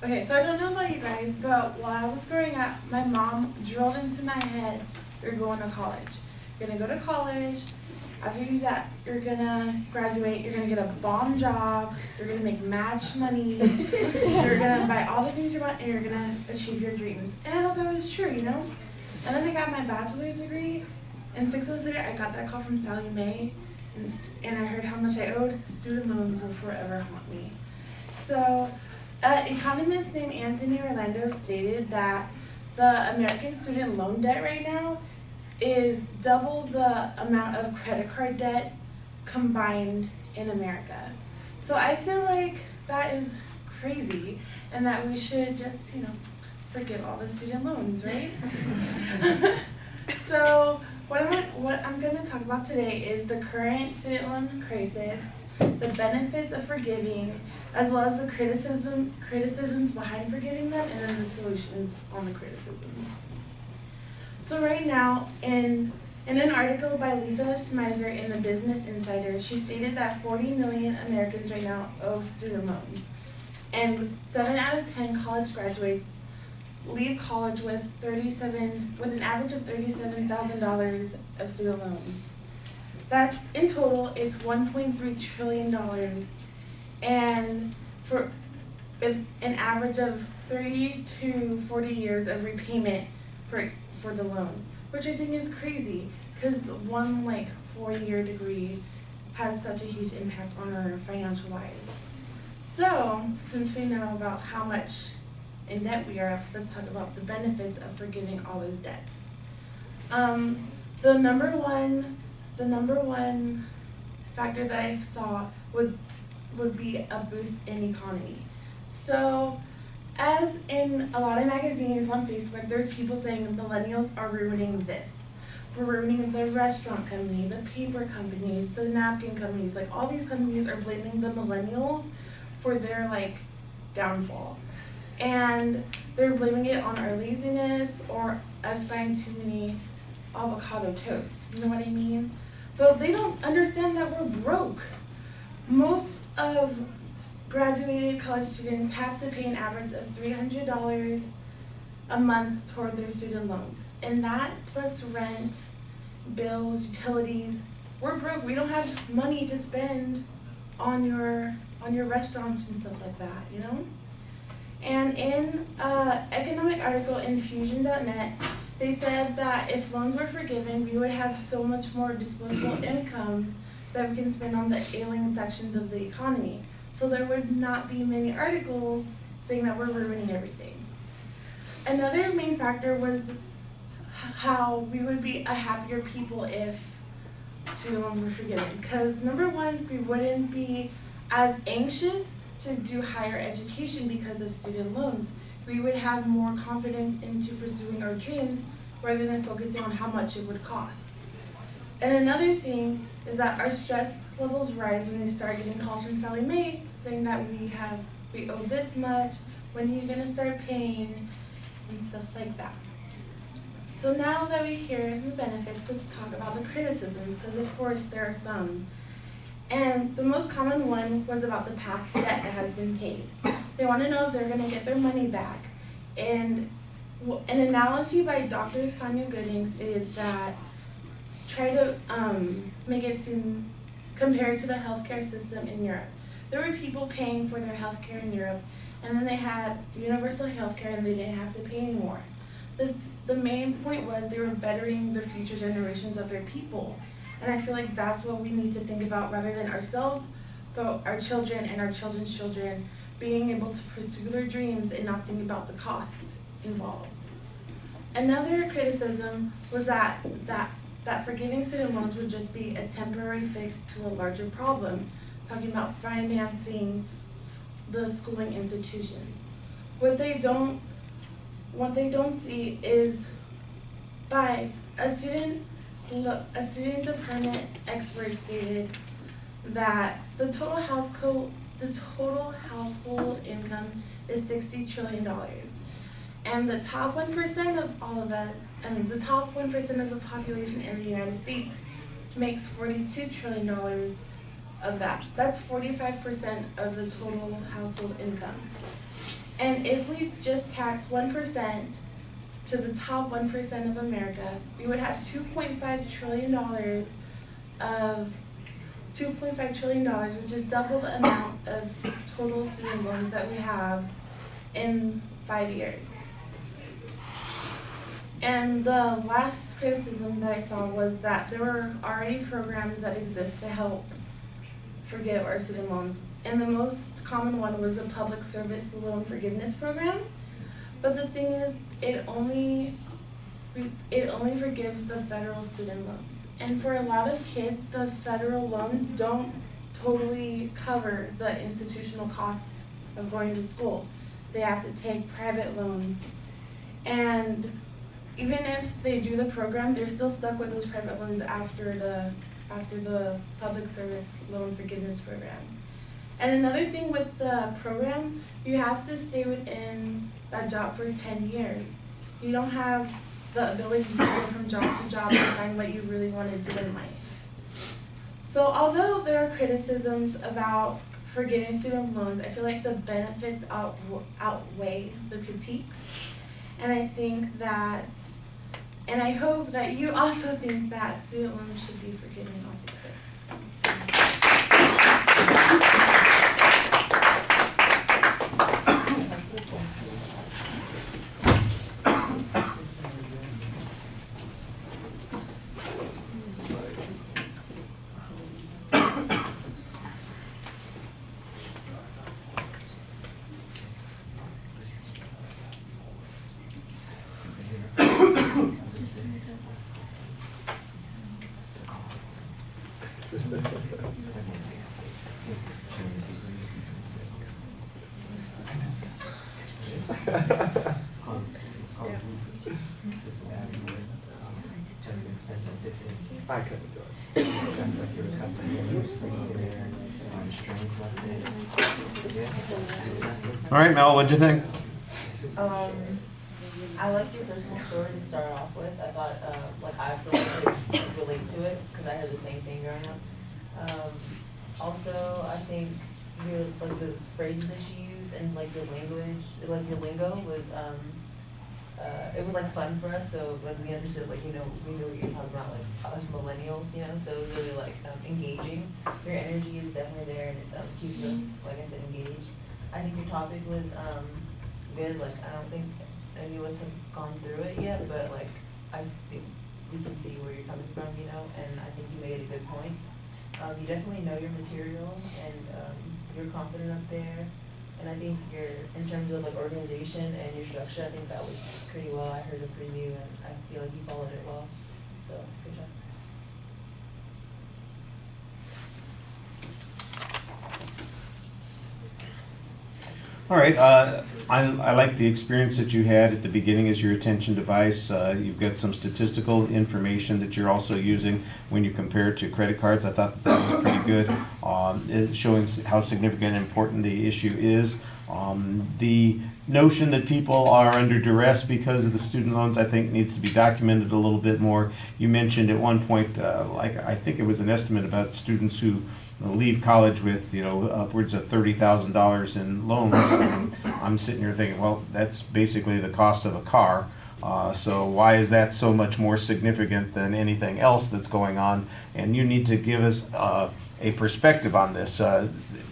Okay, so I don't know about you guys, but while I was growing up, my mom drilled into my head, you're going to college. You're gonna go to college. After you do that, you're gonna graduate, you're gonna get a bomb job, you're gonna make match money, you're gonna buy all the things you want, and you're gonna achieve your dreams. And I thought that was true, you know? And then I got my bachelor's degree, and 6 months later, I got that call from Sally Mae, and I heard how much I owed. Student loans will forever haunt me. So, an economist named Anthony Orlando stated that the American student loan debt right now is double the amount of credit card debt combined in America. So I feel like that is crazy, and that we should just, forgive all the student loans, right? So what I'm going to talk about today is the current student loan crisis, the benefits of forgiving, as well as the criticisms behind forgiving them, and then the solutions on the criticisms. So right now, in an article by Lisa Schmeiser in the Business Insider, she stated that 40 million Americans right now owe student loans, and 7 out of 10 college graduates leave college with an average of $37,000 of student loans. That's in total, it's $1.3 trillion, and for an average of 30 to 40 years of repayment for the loan, which I think is crazy, because one 4-year degree has such a huge impact on our financial lives. So, since we know about how much in debt we are, let's talk about the benefits of forgiving all those debts. The number one factor that I saw would be a boost in economy. So, as in a lot of magazines on Facebook, there's people saying millennials are ruining this. We're ruining the restaurant company, the paper companies, the napkin companies. All these companies are blaming the millennials for their downfall. And they're blaming it on our laziness or us buying too many avocado toast. You know what I mean? But they don't understand that we're broke. Most of graduated college students have to pay an average of $300 a month toward their student loans. And that plus rent, bills, utilities, we're broke. We don't have money to spend on your restaurants and stuff like that, you know? And in an economic article in Fusion.net, they said that if loans were forgiven, we would have so much more disposable income that we can spend on the ailing sections of the economy. So there would not be many articles saying that we're ruining everything. Another main factor was how we would be a happier people if student loans were forgiven. Because number one, we wouldn't be as anxious to do higher education because of student loans. We would have more confidence into pursuing our dreams rather than focusing on how much it would cost. And another thing is that our stress levels rise when we start getting calls from Sally Mae saying that we owe this much, when are you gonna start paying, and stuff like that. So now that we hear the benefits, let's talk about the criticisms, because of course there are some. And the most common one was about the past debt that has been paid. They want to know if they're going to get their money back. And an analogy by Dr. Sonia Gooding stated that, try to make it seem compared to the healthcare system in Europe. There were people paying for their healthcare in Europe, and then they had universal healthcare and they didn't have to pay anymore. The main point was they were bettering the future generations of their people. And I feel like that's what we need to think about rather than ourselves, but our children and our children's children being able to pursue their dreams and not think about the cost involved. Another criticism was that forgiving student loans would just be a temporary fix to a larger problem, talking about financing the schooling institutions. What they don't see is by a student department expert stated that the total household income is $60 trillion. And the top 1% of the top 1% of the population in the United States makes $42 trillion of that. That's 45% of the total household income. And if we just tax 1% to the top 1% of America, we would have $2.5 trillion of $2.5 trillion, which is double the amount of total student loans that we have in 5 years. And the last criticism that I saw was that there were already programs that exist to help forgive our student loans. And the most common one was the public service loan forgiveness program. But the thing is, it only forgives the federal student loans. And for a lot of kids, the federal loans don't totally cover the institutional cost of going to school. They have to take private loans. And even if they do the program, they're still stuck with those private loans after the public service loan forgiveness program. And another thing with the program, you have to stay within that job for 10 years. You don't have the ability to go from job to job and find what you really want to do in life. So although there are criticisms about forgiving student loans, I feel like the benefits outweigh the critiques. And I think that, and I hope that you also think that student loans should be forgiven altogether. I couldn't do it. All right, Mel, what'd you think? I liked your personal story to start off with. I thought, I feel like I could relate to it because I had the same thing growing up. Also, I think the phrases that she used and the language, the lingo was, it was fun for us. So we understood, we knew what you were talking about, us millennials, so it was really engaging. Your energy is definitely there and it keeps us, like I said, engaged. I think your topics was good. I don't think any of us have gone through it yet, but I think we can see where you're coming from, and I think you made a good point. You definitely know your material and you're confident up there. And I think in terms of organization and your structure, I think that was pretty well. I heard a preview and I feel like you followed it well. So good job. All right, I like the experience that you had at the beginning as your attention device. You've got some statistical information that you're also using when you compare it to credit cards. I thought that was pretty good, it's showing how significant and important the issue is. The notion that people are under duress because of the student loans, I think, needs to be documented a little bit more. You mentioned at one point, I think it was an estimate about students who leave college with upwards of $30,000 in loans. And I'm sitting here thinking, well, that's basically the cost of a car. So why is that so much more significant than anything else that's going on? And you need to give us a perspective on this.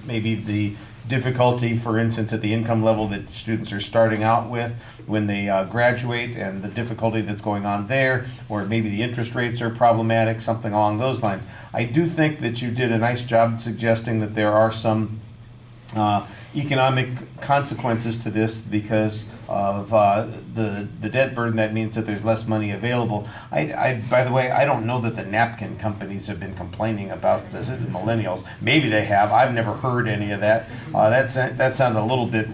Maybe the difficulty, for instance, at the income level that students are starting out with when they graduate, and the difficulty that's going on there, or maybe the interest rates are problematic, something along those lines. I do think that you did a nice job suggesting that there are some economic consequences to this because of the debt burden. That means that there's less money available. By the way, I don't know that the napkin companies have been complaining about the millennials. Maybe they have. I've never heard any of that. That sounded a little bit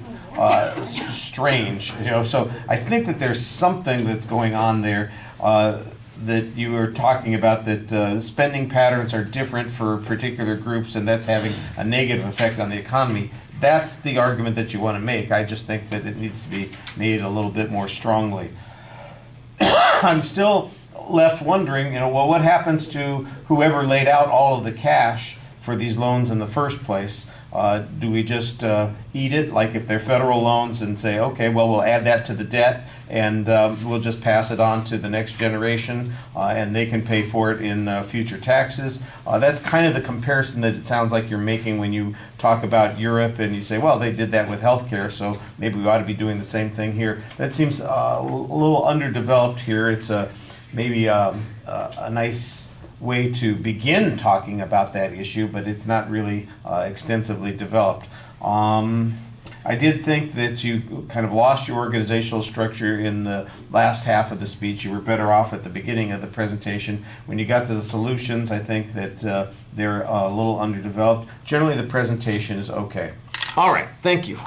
strange. So I think that there's something that's going on there. That you were talking about, that spending patterns are different for particular groups, and that's having a negative effect on the economy. That's the argument that you want to make. I just think that it needs to be made a little bit more strongly. I'm still left wondering, what happens to whoever laid out all of the cash for these loans in the first place? Do we just eat it, like if they're federal loans, and say, okay, well, we'll add that to the debt, and we'll just pass it on to the next generation, and they can pay for it in future taxes? That's kind of the comparison that it sounds like you're making when you talk about Europe, and you say, well, they did that with healthcare, so maybe we ought to be doing the same thing here. That seems a little underdeveloped here. It's maybe a nice way to begin talking about that issue, but it's not really extensively developed. I did think that you kind of lost your organizational structure in the last half of the speech. You were better off at the beginning of the presentation. When you got to the solutions, I think that they're a little underdeveloped. Generally, the presentation is okay. All right, thank you.